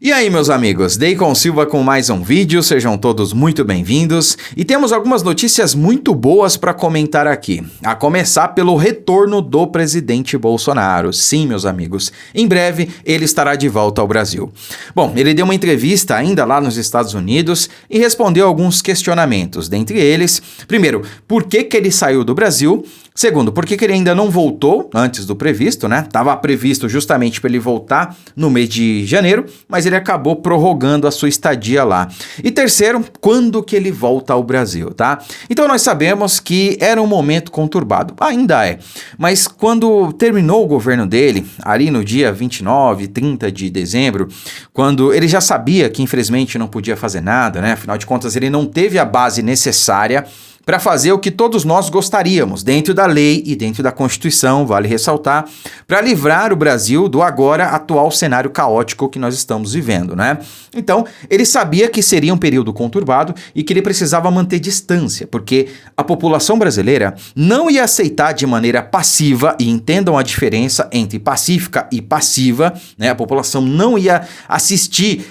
E aí, meus amigos, Deicon Silva com mais um vídeo, sejam todos muito bem-vindos e temos algumas notícias muito boas para comentar aqui, a começar pelo retorno do presidente Bolsonaro. Sim, meus amigos, em breve ele estará de volta ao Brasil. Bom, ele deu uma entrevista ainda lá nos Estados Unidos e respondeu alguns questionamentos, dentre eles, primeiro, por que ele saiu do Brasil? Segundo, por que ele ainda não voltou antes do previsto, né? Estava previsto justamente para ele voltar no mês de janeiro, mas ele acabou prorrogando a sua estadia lá. E terceiro, quando que ele volta ao Brasil, tá? Então nós sabemos que era um momento conturbado, ainda é, mas quando terminou o governo dele, ali no dia 29, 30 de dezembro, quando ele já sabia que infelizmente não podia fazer nada, né? Afinal de contas ele não teve a base necessária para fazer o que todos nós gostaríamos, dentro da lei e dentro da Constituição, vale ressaltar, para livrar o Brasil do agora atual cenário caótico que nós estamos vivendo, né? Então, ele sabia que seria um período conturbado e que ele precisava manter distância, porque a população brasileira não ia aceitar de maneira passiva, e entendam a diferença entre pacífica e passiva, né? A população não ia assistir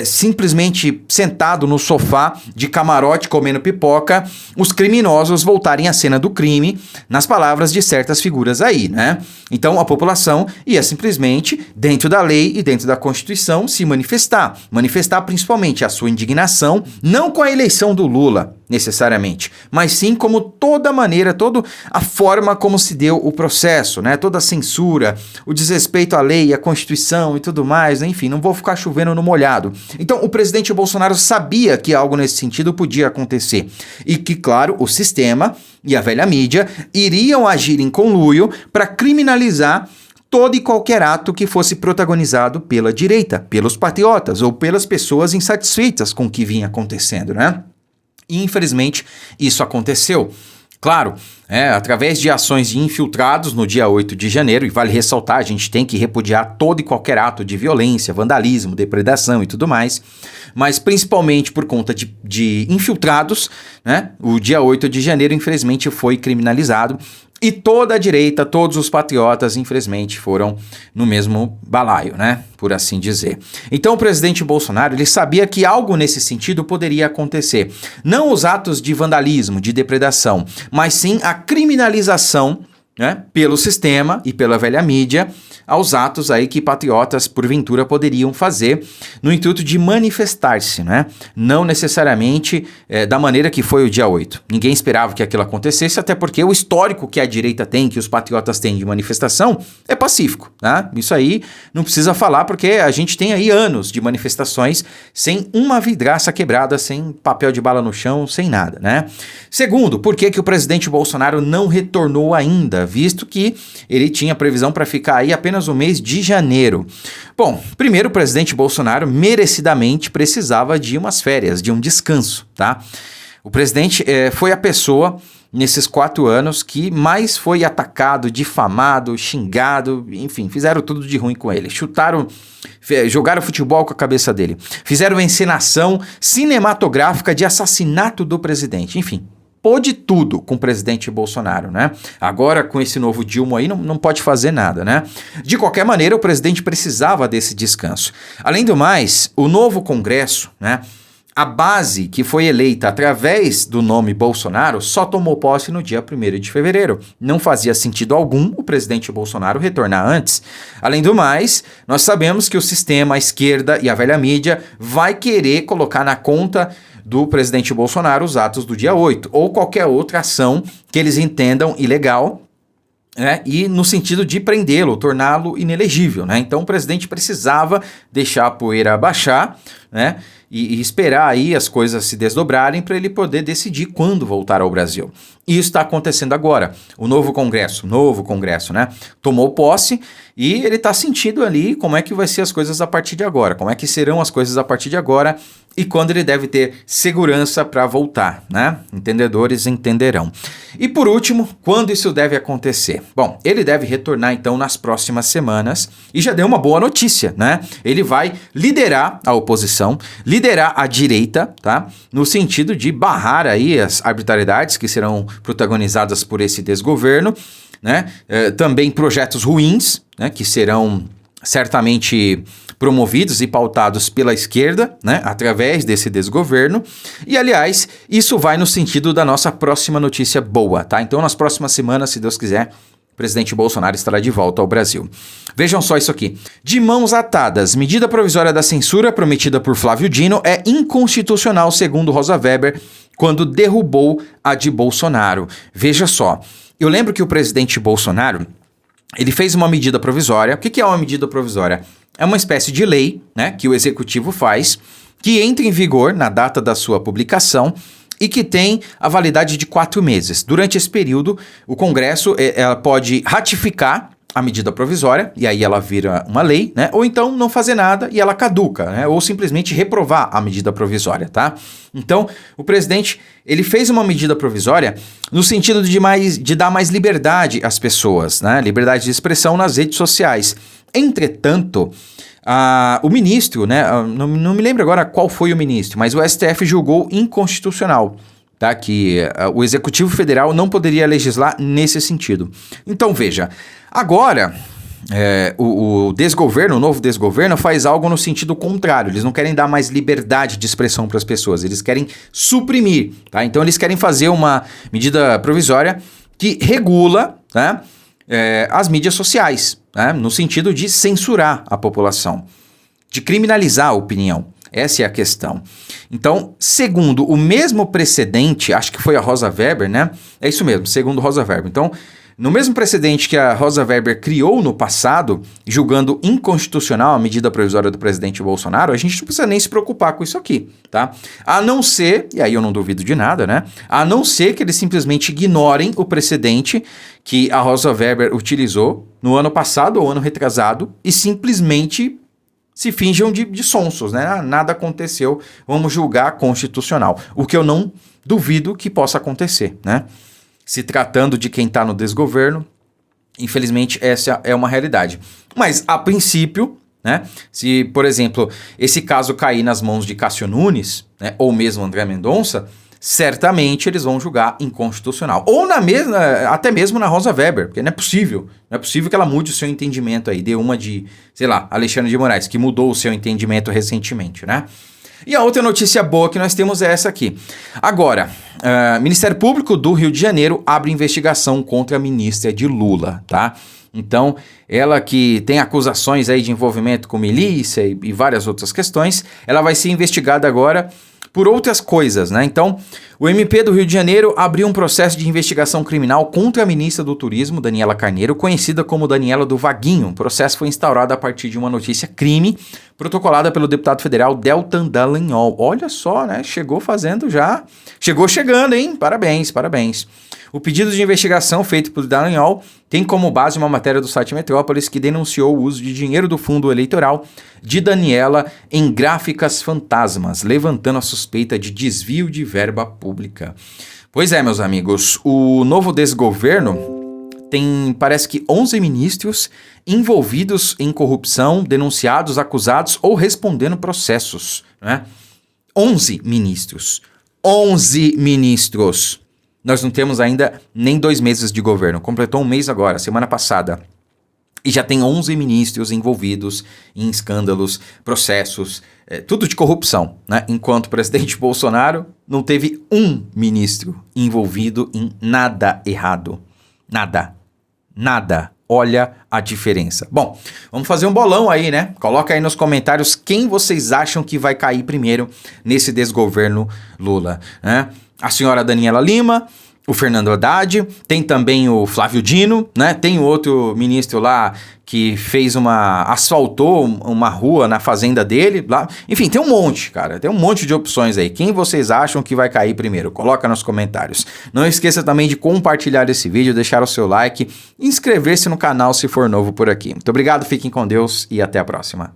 simplesmente sentado no sofá de camarote comendo pipoca, os criminosos voltarem à cena do crime, nas palavras de certas figuras aí, né? Então a população ia simplesmente, dentro da lei e dentro da Constituição, se manifestar principalmente a sua indignação, não com a eleição do Lula, necessariamente, mas sim como toda a forma como se deu o processo, né? Toda a censura, o desrespeito à lei, à Constituição e tudo mais, enfim, não vou ficar chovendo no molhado. Então, o presidente Bolsonaro sabia que algo nesse sentido podia acontecer e que, claro, o sistema e a velha mídia iriam agir em conluio para criminalizar todo e qualquer ato que fosse protagonizado pela direita, pelos patriotas ou pelas pessoas insatisfeitas com o que vinha acontecendo, né? E, infelizmente, isso aconteceu. Claro, através de ações de infiltrados no dia 8 de janeiro, e vale ressaltar, a gente tem que repudiar todo e qualquer ato de violência, vandalismo, depredação e tudo mais, mas principalmente por conta de infiltrados, né? O dia 8 de janeiro, infelizmente, foi criminalizado. E toda a direita, todos os patriotas, infelizmente, foram no mesmo balaio, né? Por assim dizer. Então o presidente Bolsonaro, ele sabia que algo nesse sentido poderia acontecer. Não os atos de vandalismo, de depredação, mas sim a criminalização, né, pelo sistema e pela velha mídia, aos atos aí que patriotas, porventura, poderiam fazer no intuito de manifestar-se, né? Não necessariamente da maneira que foi o dia 8. Ninguém esperava que aquilo acontecesse, até porque o histórico que a direita tem, que os patriotas têm de manifestação, é pacífico, tá? Isso aí não precisa falar, porque a gente tem aí anos de manifestações sem uma vidraça quebrada, sem papel de bala no chão, sem nada, né? Segundo, por que o presidente Bolsonaro não retornou ainda, visto que ele tinha previsão para ficar aí apenas o mês de janeiro? Bom, primeiro, o presidente Bolsonaro merecidamente precisava de umas férias, de um descanso, tá? O presidente foi a pessoa nesses 4 anos que mais foi atacado, difamado, xingado, enfim, fizeram tudo de ruim com ele. Jogaram futebol com a cabeça dele. Fizeram encenação cinematográfica de assassinato do presidente, enfim. Pôde tudo com o presidente Bolsonaro, né? Agora, com esse novo Dilma aí, não pode fazer nada, né? De qualquer maneira, o presidente precisava desse descanso. Além do mais, o novo Congresso, né? A base que foi eleita através do nome Bolsonaro só tomou posse no dia 1º de fevereiro. Não fazia sentido algum o presidente Bolsonaro retornar antes. Além do mais, nós sabemos que o sistema, a esquerda e a velha mídia vai querer colocar na conta do presidente Bolsonaro os atos do dia 8, ou qualquer outra ação que eles entendam ilegal, né, e no sentido de prendê-lo, torná-lo inelegível, né? Então o presidente precisava deixar a poeira abaixar, né, e esperar aí as coisas se desdobrarem para ele poder decidir quando voltar ao Brasil. E isso está acontecendo agora. O novo Congresso, né, tomou posse e ele está sentindo ali como é que vai ser as coisas a partir de agora, como é que serão as coisas a partir de agora e quando ele deve ter segurança para voltar, né? Entendedores entenderão. E por último, quando isso deve acontecer? Bom, ele deve retornar então nas próximas semanas e já deu uma boa notícia, né? Ele vai liderar a oposição, liderar a direita, tá? No sentido de barrar aí as arbitrariedades que serão protagonizadas por esse desgoverno, né? Também projetos ruins, né? Que serão certamente promovidos e pautados pela esquerda, né, através desse desgoverno. E, aliás, isso vai no sentido da nossa próxima notícia boa, tá? Então, nas próximas semanas, se Deus quiser, o presidente Bolsonaro estará de volta ao Brasil. Vejam só isso aqui. De mãos atadas, medida provisória da censura prometida por Flávio Dino é inconstitucional, segundo Rosa Weber, quando derrubou a de Bolsonaro. Veja só, eu lembro que o presidente Bolsonaro, ele fez uma medida provisória. O que é uma medida provisória? É uma espécie de lei, né, que o executivo faz, que entra em vigor na data da sua publicação e que tem a validade de 4 meses. Durante esse período, o Congresso ela pode ratificar a medida provisória, e aí ela vira uma lei, né? Ou então não fazer nada e ela caduca, né? Ou simplesmente reprovar a medida provisória, tá? Então, o presidente, ele fez uma medida provisória no sentido de dar mais liberdade às pessoas, né? Liberdade de expressão nas redes sociais. Entretanto, o ministro, né? Não me lembro agora qual foi o ministro, mas o STF julgou inconstitucional, tá? Que o Executivo Federal não poderia legislar nesse sentido. Então, veja, agora o desgoverno, o novo desgoverno, faz algo no sentido contrário. Eles não querem dar mais liberdade de expressão para as pessoas, eles querem suprimir, tá? Então, eles querem fazer uma medida provisória que regula, né, as mídias sociais, né, no sentido de censurar a população, de criminalizar a opinião. Essa é a questão. Então, segundo o mesmo precedente, acho que foi a Rosa Weber, né? É isso mesmo, segundo Rosa Weber. Então, no mesmo precedente que a Rosa Weber criou no passado, julgando inconstitucional a medida provisória do presidente Bolsonaro, a gente não precisa nem se preocupar com isso aqui, tá? A não ser, e aí eu não duvido de nada, né? A não ser que eles simplesmente ignorem o precedente que a Rosa Weber utilizou no ano passado ou ano retrasado e simplesmente se finjam de sonsos, né? Nada aconteceu, vamos julgar constitucional. O que eu não duvido que possa acontecer, né? Se tratando de quem está no desgoverno, infelizmente essa é uma realidade. Mas, a princípio, né? Se, por exemplo, esse caso cair nas mãos de Cássio Nunes, né, ou mesmo André Mendonça, certamente eles vão julgar inconstitucional. Ou até mesmo na Rosa Weber, porque não é possível. Não é possível que ela mude o seu entendimento aí. Dê uma de, sei lá, Alexandre de Moraes, que mudou o seu entendimento recentemente, né? E a outra notícia boa que nós temos é essa aqui. Agora, Ministério Público do Rio de Janeiro abre investigação contra a ministra de Lula, tá? Então, ela que tem acusações aí de envolvimento com milícia e várias outras questões, ela vai ser investigada agora por outras coisas, né? Então, o MP do Rio de Janeiro abriu um processo de investigação criminal contra a ministra do Turismo, Daniela Carneiro, conhecida como Daniela do Vaguinho. O processo foi instaurado a partir de uma notícia crime protocolada pelo deputado federal Deltan Dallagnol. Olha só, né? Chegou chegando, hein? Parabéns, parabéns. O pedido de investigação feito por Dallagnol tem como base uma matéria do site Metrópolis que denunciou o uso de dinheiro do fundo eleitoral de Daniela em gráficas fantasmas, levantando a suspeita de desvio de verba pública. Pois é, meus amigos, o novo desgoverno tem, parece que 11 ministros envolvidos em corrupção, denunciados, acusados ou respondendo processos, né? 11 ministros. 11 ministros. Nós não temos ainda nem 2 meses de governo. Completou 1 mês agora, semana passada. E já tem 11 ministros envolvidos em escândalos, processos, tudo de corrupção, né? Enquanto o presidente Bolsonaro não teve 1 ministro envolvido em nada errado. Nada. Nada. Olha a diferença. Bom, vamos fazer um bolão aí, né? Coloca aí nos comentários quem vocês acham que vai cair primeiro nesse desgoverno Lula, né? A senhora Daniela Lima, o Fernando Haddad, tem também o Flávio Dino, né? Tem outro ministro lá que asfaltou uma rua na fazenda dele, lá. Enfim, tem um monte, cara, tem um monte de opções aí. Quem vocês acham que vai cair primeiro? Coloca nos comentários. Não esqueça também de compartilhar esse vídeo, deixar o seu like e inscrever-se no canal se for novo por aqui. Muito obrigado, fiquem com Deus e até a próxima.